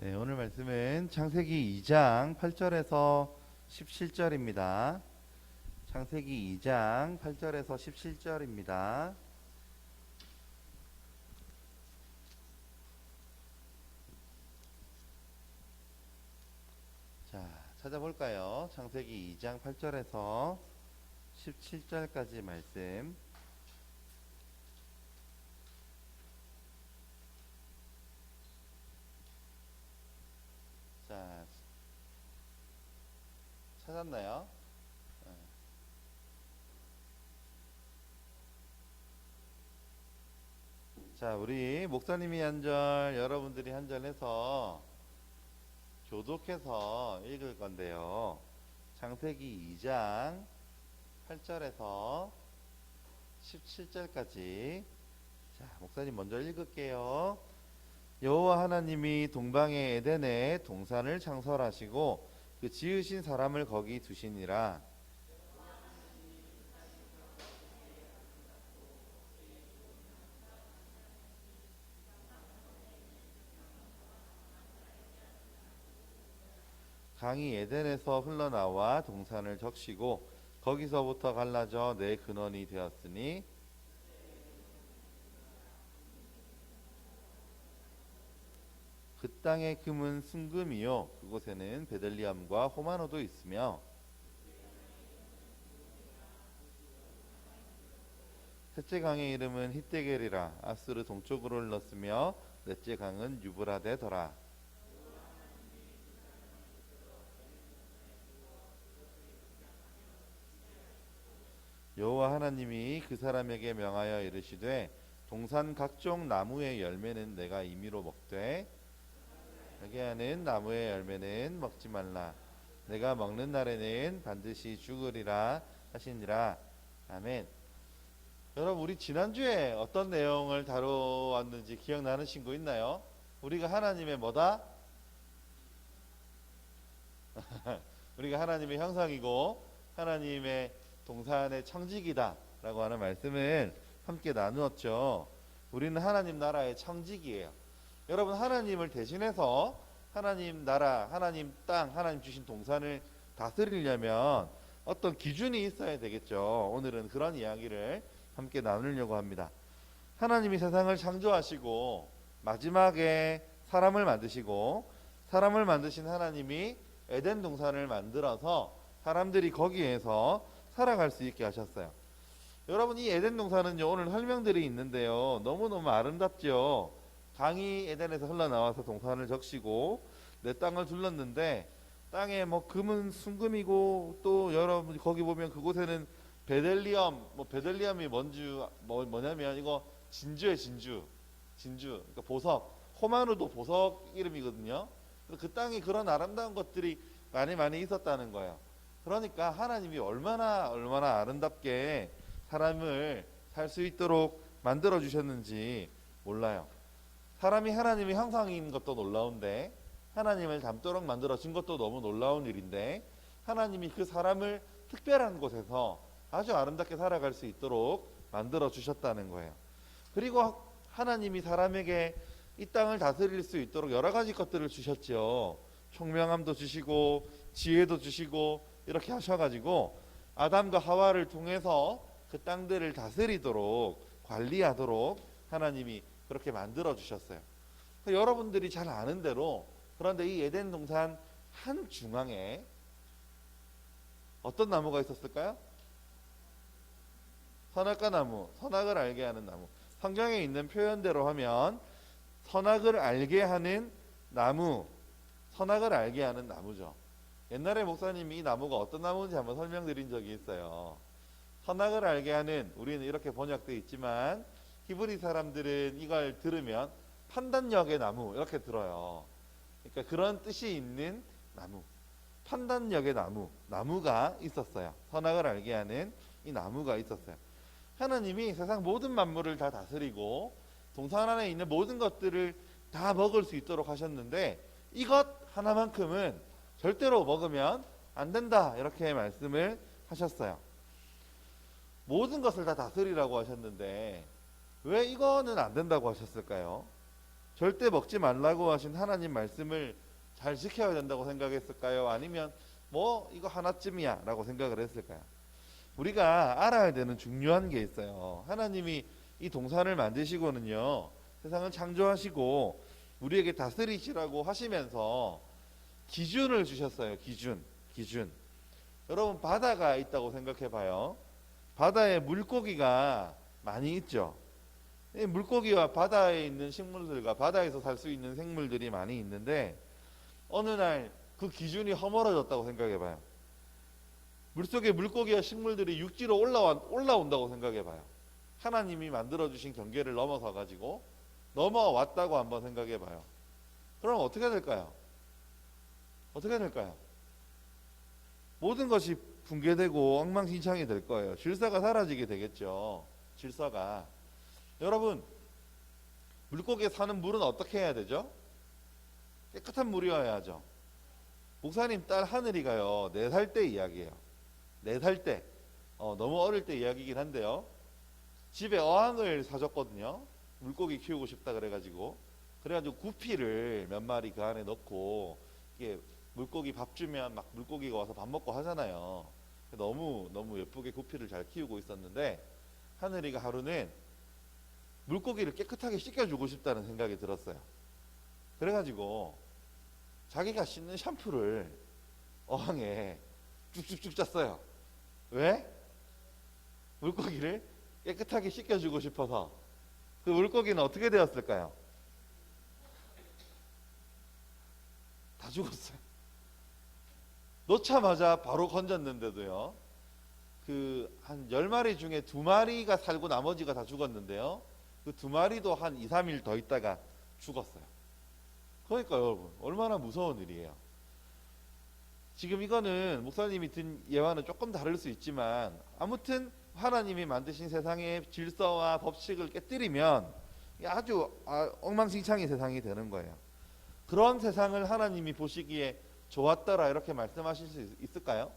네, 오늘 말씀은 창세기 2장 8절에서 17절입니다. 창세기 2장 8절에서 17절입니다. 자, 찾아볼까요? 창세기 2장 8절에서 17절까지 말씀. 자, 찾았나요? 자, 우리 목사님이 한 절, 여러분들이 한 절 해서 교독해서 읽을 건데요. 창세기 2장 8절에서 17절까지. 자, 목사님 먼저 읽을게요. 여호와 하나님이 동방의 에덴에 동산을 창설하시고 그 지으신 사람을 거기 두시니라. 강이 에덴에서 흘러나와 동산을 적시고 거기서부터 갈라져 내 근원이 되었으니 그 땅의 금은 순금이요 그곳에는 베들리엄과 호마노도 있으며 셋째 강의 이름은 히데겔이라. 아수르 동쪽으로 흘렀으며 넷째 강은 유브라데더라. 여호와 하나님이 그 사람에게 명하여 이르시되 동산 각종 나무의 열매는 내가 임의로 먹되 여기 하는 나무의 열매는 먹지 말라. 내가 먹는 날에는 반드시 죽으리라 하시니라. 아멘. 여러분, 우리 지난주에 어떤 내용을 다루었는지 기억나는 친구 있나요? 우리가 하나님의 뭐다? 우리가 하나님의 형상이고 하나님의 동산의 청지기다 라고 하는 말씀을 함께 나누었죠. 우리는 하나님 나라의 청지기예요. 여러분, 하나님을 대신해서 하나님 나라, 하나님 땅, 하나님 주신 동산을 다스리려면 어떤 기준이 있어야 되겠죠. 오늘은 그런 이야기를 함께 나누려고 합니다. 하나님이 세상을 창조하시고 마지막에 사람을 만드시고 사람을 만드신 하나님이 에덴 동산을 만들어서 사람들이 거기에서 살아갈 수 있게 하셨어요. 여러분, 이 에덴 동산은요, 오늘 설명들이 있는데요, 너무너무 아름답죠. 강이 에덴에서 흘러나와서 동산을 적시고 내 땅을 둘렀는데 땅에 뭐 금은 순금이고 또 여러분 거기 보면 그곳에는 베들리엄, 뭐 베들리엄이 뭐냐면 이거 진주예요. 진주 그러니까 보석. 호마누도 보석 이름이거든요. 그 땅에 그런 아름다운 것들이 많이 있었다는 거예요. 그러니까 하나님이 얼마나 아름답게 사람을 살 수 있도록 만들어 주셨는지 몰라요. 사람이 하나님의 형상인 것도 놀라운데 하나님을 닮도록 만들어진 것도 너무 놀라운 일인데 하나님이 그 사람을 특별한 곳에서 아주 아름답게 살아갈 수 있도록 만들어 주셨다는 거예요. 그리고 하나님이 사람에게 이 땅을 다스릴 수 있도록 여러 가지 것들을 주셨죠. 총명함도 주시고 지혜도 주시고 이렇게 하셔가지고 아담과 하와를 통해서 그 땅들을 다스리도록 관리하도록 하나님이 그렇게 만들어 주셨어요. 여러분들이 잘 아는 대로 그런데 이 에덴 동산 한 중앙에 어떤 나무가 있었을까요? 선악과 나무, 선악을 알게 하는 나무. 성경에 있는 표현대로 하면 선악을 알게 하는 나무, 선악을 알게 하는 나무죠. 옛날에 목사님이 이 나무가 어떤 나무인지 한번 설명드린 적이 있어요. 선악을 알게 하는, 우리는 이렇게 번역되어 있지만 히브리 사람들은 이걸 들으면 판단력의 나무 이렇게 들어요. 그러니까 그런 뜻이 있는 나무, 판단력의 나무가 있었어요. 선악을 알게 하는 이 나무가 있었어요. 하나님이 세상 모든 만물을 다 다스리고 동산 안에 있는 모든 것들을 다 먹을 수 있도록 하셨는데 이것 하나만큼은 절대로 먹으면 안 된다 이렇게 말씀을 하셨어요. 모든 것을 다 다스리라고 하셨는데 왜 이거는 안 된다고 하셨을까요? 절대 먹지 말라고 하신 하나님 말씀을 잘 지켜야 된다고 생각했을까요? 아니면 뭐 이거 하나쯤이야 라고 생각을 했을까요? 우리가 알아야 되는 중요한 게 있어요. 하나님이 이 동산을 만드시고는요, 세상을 창조하시고 우리에게 다스리시라고 하시면서 기준을 주셨어요. 기준. 여러분, 바다가 있다고 생각해 봐요. 바다에 물고기가 많이 있죠. 이 물고기와 바다에 있는 식물들과 바다에서 살 수 있는 생물들이 많이 있는데, 어느 날 그 기준이 허물어졌다고 생각해 봐요. 물속에 물고기와 식물들이 육지로 올라온다고 생각해 봐요. 하나님이 만들어주신 경계를 넘어서 가지고 넘어왔다고 한번 생각해 봐요. 그럼 어떻게 될까요? 어떻게 될까요? 모든 것이 붕괴되고 엉망진창이 될 거예요. 질서가 사라지게 되겠죠. 질서가. 여러분, 물고기에 사는 물은 어떻게 해야 되죠? 깨끗한 물이어야 하죠. 목사님 딸 하늘이가요, 4살 때 이야기예요. 4살 때, 너무 어릴 때 이야기이긴 한데요, 집에 어항을 사줬거든요. 물고기 키우고 싶다 그래가지고 구피를 몇 마리 그 안에 넣고, 이게 물고기 밥 주면 막 물고기가 와서 밥 먹고 하잖아요. 너무 예쁘게 구피를 잘 키우고 있었는데, 하늘이가 하루는 물고기를 깨끗하게 씻겨주고 싶다는 생각이 들었어요. 그래가지고 자기가 씻는 샴푸를 어항에 쭉쭉쭉 짰어요. 왜? 물고기를 깨끗하게 씻겨주고 싶어서. 그 물고기는 어떻게 되었을까요? 다 죽었어요. 놓자마자 바로 건졌는데도요, 그 한 10마리 중에 2마리가 살고 나머지가 다 죽었는데요, 그 2마리도 한 2, 3일 더 있다가 죽었어요. 그러니까 여러분, 얼마나 무서운 일이에요. 지금 이거는 목사님이 든 예화는 조금 다를 수 있지만, 아무튼 하나님이 만드신 세상의 질서와 법칙을 깨뜨리면 아주 엉망진창의 세상이 되는 거예요. 그런 세상을 하나님이 보시기에 좋았더라 이렇게 말씀하실 수 있을까요?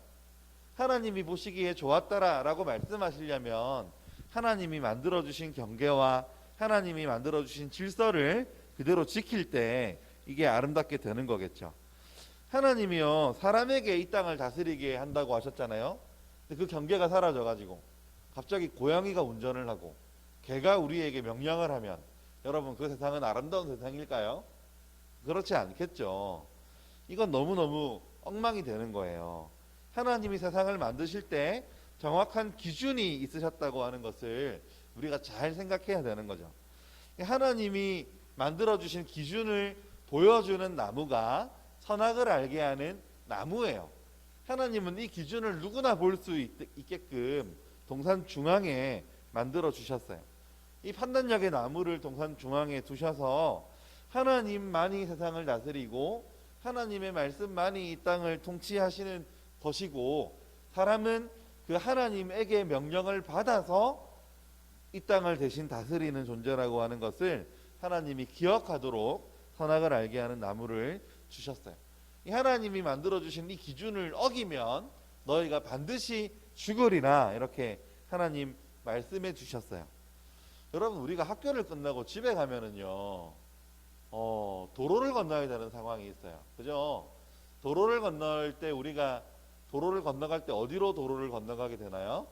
하나님이 보시기에 좋았더라 라고 말씀하시려면 하나님이 만들어주신 경계와 하나님이 만들어주신 질서를 그대로 지킬 때 이게 아름답게 되는 거겠죠. 하나님이요, 사람에게 이 땅을 다스리게 한다고 하셨잖아요. 근데 그 경계가 사라져가지고 갑자기 고양이가 운전을 하고 개가 우리에게 명령을 하면, 여러분, 그 세상은 아름다운 세상일까요? 그렇지 않겠죠. 이건 너무너무 엉망이 되는 거예요. 하나님이 세상을 만드실 때 정확한 기준이 있으셨다고 하는 것을 우리가 잘 생각해야 되는 거죠. 하나님이 만들어주신 기준을 보여주는 나무가 선악을 알게 하는 나무예요. 하나님은 이 기준을 누구나 볼 수 있게끔 동산 중앙에 만들어 주셨어요. 이 판단력의 나무를 동산 중앙에 두셔서 하나님만이 세상을 다스리고 하나님의 말씀만이 이 땅을 통치하시는 것이고, 사람은 그 하나님에게 명령을 받아서 이 땅을 대신 다스리는 존재라고 하는 것을 하나님이 기억하도록 선악을 알게 하는 나무를 주셨어요. 이 하나님이 만들어주신 이 기준을 어기면 너희가 반드시 죽으리라, 이렇게 하나님 말씀해 주셨어요. 여러분, 우리가 학교를 끝나고 집에 가면은요, 도로를 건너야 되는 상황이 있어요. 그죠? 도로를 건널 때 우리가 도로를 건너갈 때 어디로 도로를 건너가게 되나요?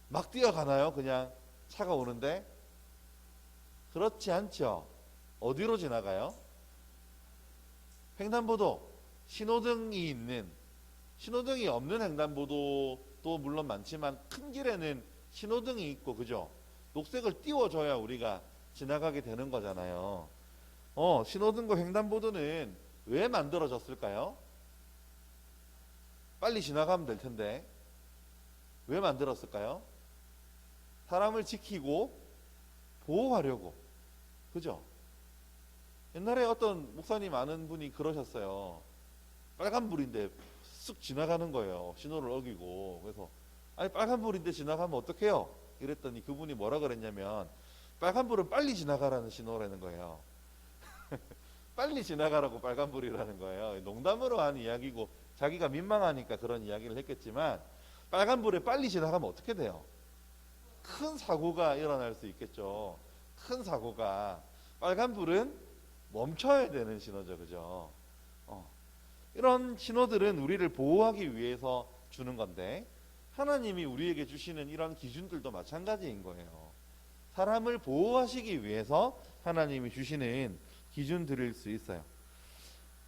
막 뛰어가나요? 그냥 차가 오는데? 그렇지 않죠. 어디로 지나가요? 횡단보도, 신호등이 없는 횡단보도도 물론 많지만 큰 길에는 신호등이 있고, 그죠? 녹색을 띄워줘야 우리가 지나가게 되는 거잖아요. 신호등과 횡단보도는 왜 만들어졌을까요? 빨리 지나가면 될 텐데 왜 만들었을까요? 사람을 지키고 보호하려고. 그죠? 옛날에 어떤 목사님 아는 분이 그러셨어요. 빨간불인데 쓱 지나가는 거예요. 신호를 어기고. 그래서 아니, 빨간불인데 지나가면 어떡해요? 이랬더니 그분이 뭐라 그랬냐면, 빨간불은 빨리 지나가라는 신호라는 거예요. 빨리 지나가라고 빨간불이라는 거예요. 농담으로 한 이야기고 자기가 민망하니까 그런 이야기를 했겠지만, 빨간불에 빨리 지나가면 어떻게 돼요? 큰 사고가 일어날 수 있겠죠. 큰 사고가 빨간불은 멈춰야 되는 신호죠. 그죠? 이런 신호들은 우리를 보호하기 위해서 주는 건데 하나님이 우리에게 주시는 이런 기준들도 마찬가지인 거예요. 사람을 보호하시기 위해서 하나님이 주시는 기준들일 수 있어요.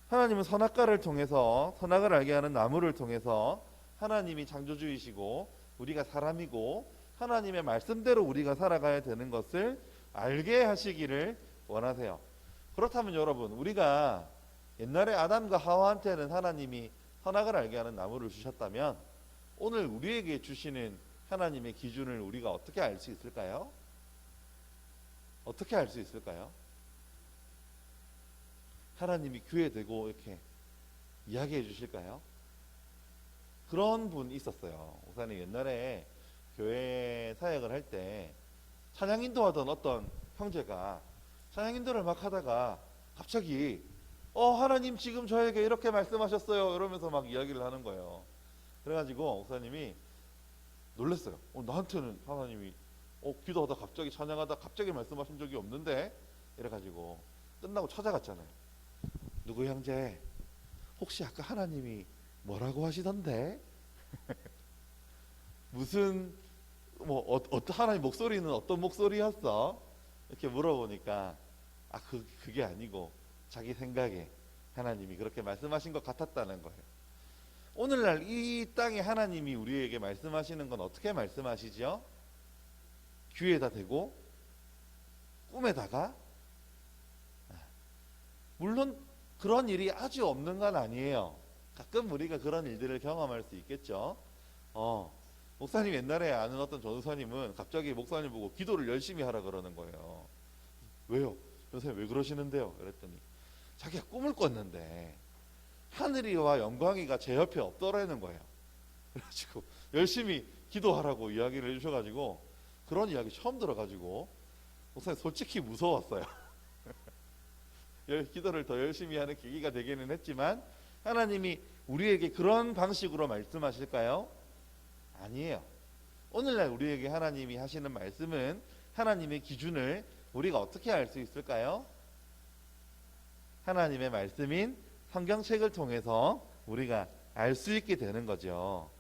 하나님은 선악과를 통해서 선악을 알게 하는 나무를 통해서 하나님이 창조주이시고 우리가 사람이고 하나님의 말씀대로 우리가 살아가야 되는 것을 알게 하시기를 원하세요. 그렇다면 여러분, 우리가 옛날에 아담과 하와한테는 하나님이 선악을 알게 하는 나무를 주셨다면 오늘 우리에게 주시는 하나님의 기준을 우리가 어떻게 알 수 있을까요? 어떻게 알 수 있을까요? 하나님이 귀에 대고 이렇게 이야기해 주실까요? 그런 분 있었어요. 목사님 옛날에 교회 사역을 할 때 찬양 인도하던 어떤 형제가 찬양 인도를 막 하다가 갑자기 하나님 지금 저에게 이렇게 말씀하셨어요 이러면서 막 이야기를 하는 거예요. 그래가지고 목사님이 놀랐어요. 나한테는 하나님이 기도하다 갑자기 찬양하다 갑자기 말씀하신 적이 없는데 이래가지고 끝나고 찾아갔잖아요. 누구 형제 혹시 아까 하나님이 뭐라고 하시던데? 무슨 어떤 하나님 목소리는 어떤 목소리였어? 이렇게 물어보니까 그게 아니고 자기 생각에 하나님이 그렇게 말씀하신 것 같았다는 거예요. 오늘날 이 땅에 하나님이 우리에게 말씀하시는 건 어떻게 말씀하시죠? 귀에다 대고 꿈에다가 물론 그런 일이 아주 없는 건 아니에요. 가끔 우리가 그런 일들을 경험할 수 있겠죠. 목사님 옛날에 아는 어떤 전도사님은 갑자기 목사님 보고 기도를 열심히 하라 그러는 거예요. 왜요? 선생님 왜 그러시는데요? 그랬더니 자기가 꿈을 꿨는데 하늘이와 영광이가 제 옆에 없더라는 거예요. 그래가지고 열심히 기도하라고 이야기를 해주셔가지고 그런 이야기 처음 들어가지고 목사님 솔직히 무서웠어요. 기도를 더 열심히 하는 계기가 되기는 했지만 하나님이 우리에게 그런 방식으로 말씀하실까요? 아니에요. 오늘날 우리에게 하나님이 하시는 말씀은 하나님의 기준을 우리가 어떻게 알 수 있을까요? 하나님의 말씀인 성경책을 통해서 우리가 알 수 있게 되는 거죠.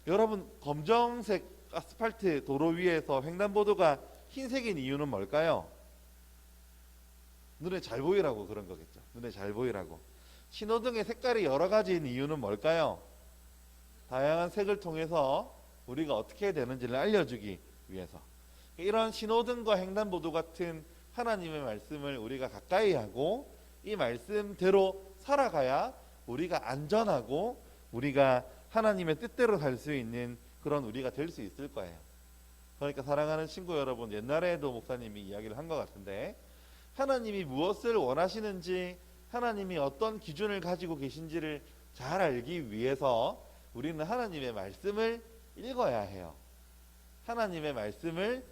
여러분 검정색 아스팔트 도로 위에서 횡단보도가 흰색인 이유는 뭘까요? 눈에 잘 보이라고 그런 거겠죠. 눈에 잘 보이라고. 신호등의 색깔이 여러 가지인 이유는 뭘까요? 다양한 색을 통해서 우리가 어떻게 해야 되는지를 알려주기 위해서. 이런 신호등과 횡단보도 같은 하나님의 말씀을 우리가 가까이 하고 이 말씀대로 살아가야 우리가 안전하고 우리가 하나님의 뜻대로 살 수 있는 그런 우리가 될 수 있을 거예요. 그러니까 사랑하는 친구 여러분, 옛날에도 목사님이 이야기를 한 것 같은데 하나님이 무엇을 원하시는지 하나님이 어떤 기준을 가지고 계신지를 잘 알기 위해서 우리는 하나님의 말씀을 읽어야 해요. 하나님의 말씀을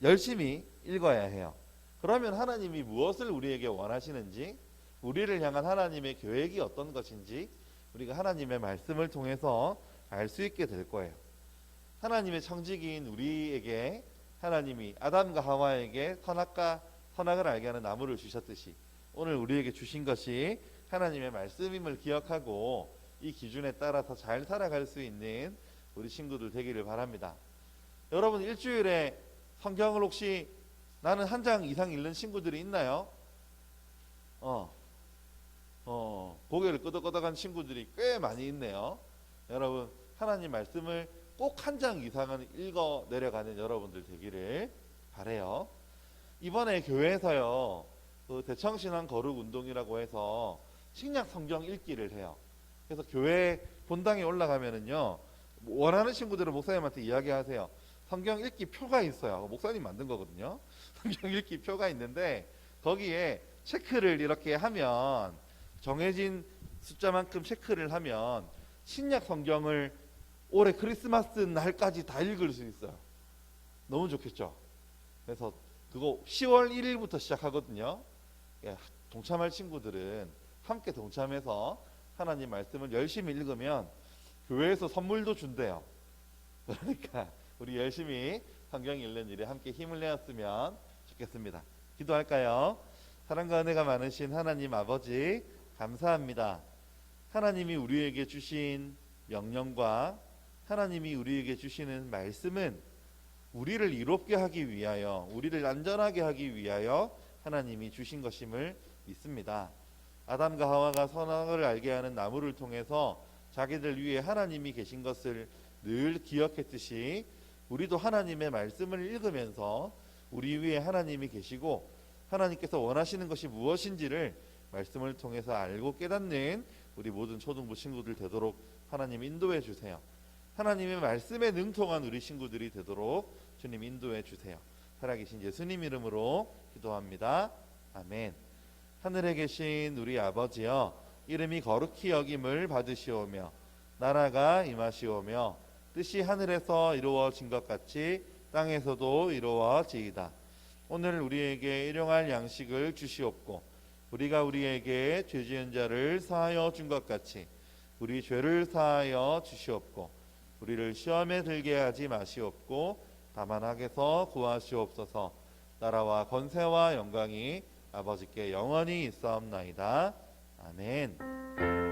열심히 읽어야 해요. 그러면 하나님이 무엇을 우리에게 원하시는지, 우리를 향한 하나님의 계획이 어떤 것인지 우리가 하나님의 말씀을 통해서 알 수 있게 될 거예요. 하나님의 청지기인 우리에게 하나님이 아담과 하와에게 선악을 알게 하는 나무를 주셨듯이 오늘 우리에게 주신 것이 하나님의 말씀임을 기억하고 이 기준에 따라서 잘 살아갈 수 있는 우리 친구들 되기를 바랍니다. 여러분 일주일에 성경을 혹시 나는 한 장 이상 읽는 친구들이 있나요? 고개를 끄덕끄덕한 친구들이 꽤 많이 있네요. 여러분 하나님 말씀을 꼭 한 장 이상은 읽어 내려가는 여러분들 되기를 바래요. 이번에 교회에서요 그 대청신앙 거룩 운동이라고 해서 신약 성경 읽기를 해요. 그래서 교회 본당에 올라가면은요 원하는 친구들은 목사님한테 이야기하세요. 성경 읽기 표가 있어요. 목사님 만든 거거든요. 성경 읽기 표가 있는데 거기에 체크를 이렇게 하면 정해진 숫자만큼 체크를 하면 신약 성경을 올해 크리스마스 날까지 다 읽을 수 있어요. 너무 좋겠죠. 그래서 그거 10월 1일부터 시작하거든요. 동참할 친구들은 함께 동참해서 하나님 말씀을 열심히 읽으면 교회에서 선물도 준대요. 그러니까 우리 열심히 성경 읽는 일에 함께 힘을 내었으면 좋겠습니다. 기도할까요? 사랑과 은혜가 많으신 하나님 아버지, 감사합니다. 하나님이 우리에게 주신 명령과 하나님이 우리에게 주시는 말씀은 우리를 이롭게 하기 위하여, 우리를 안전하게 하기 위하여 하나님이 주신 것임을 믿습니다. 아담과 하와가 선악을 알게 하는 나무를 통해서 자기들 위에 하나님이 계신 것을 늘 기억했듯이 우리도 하나님의 말씀을 읽으면서 우리 위에 하나님이 계시고 하나님께서 원하시는 것이 무엇인지를 말씀을 통해서 알고 깨닫는 우리 모든 초등부 친구들 되도록 하나님 인도해 주세요. 하나님의 말씀에 능통한 우리 친구들이 되도록 주님 인도해 주세요. 살아계신 예수님 이름으로 기도합니다. 아멘. 하늘에 계신 우리 아버지여, 이름이 거룩히 여김을 받으시오며 나라가 임하시오며 뜻이 하늘에서 이루어진 것 같이 땅에서도 이루어지이다. 오늘 우리에게 일용할 양식을 주시옵고 우리가 우리에게 죄 지은 자를 사하여 준 것 같이 우리 죄를 사하여 주시옵고 우리를 시험에 들게 하지 마시옵고 다만 악에서 구하시옵소서. 나라와 권세와 영광이 아버지께 영원히 있사옵나이다. 아멘.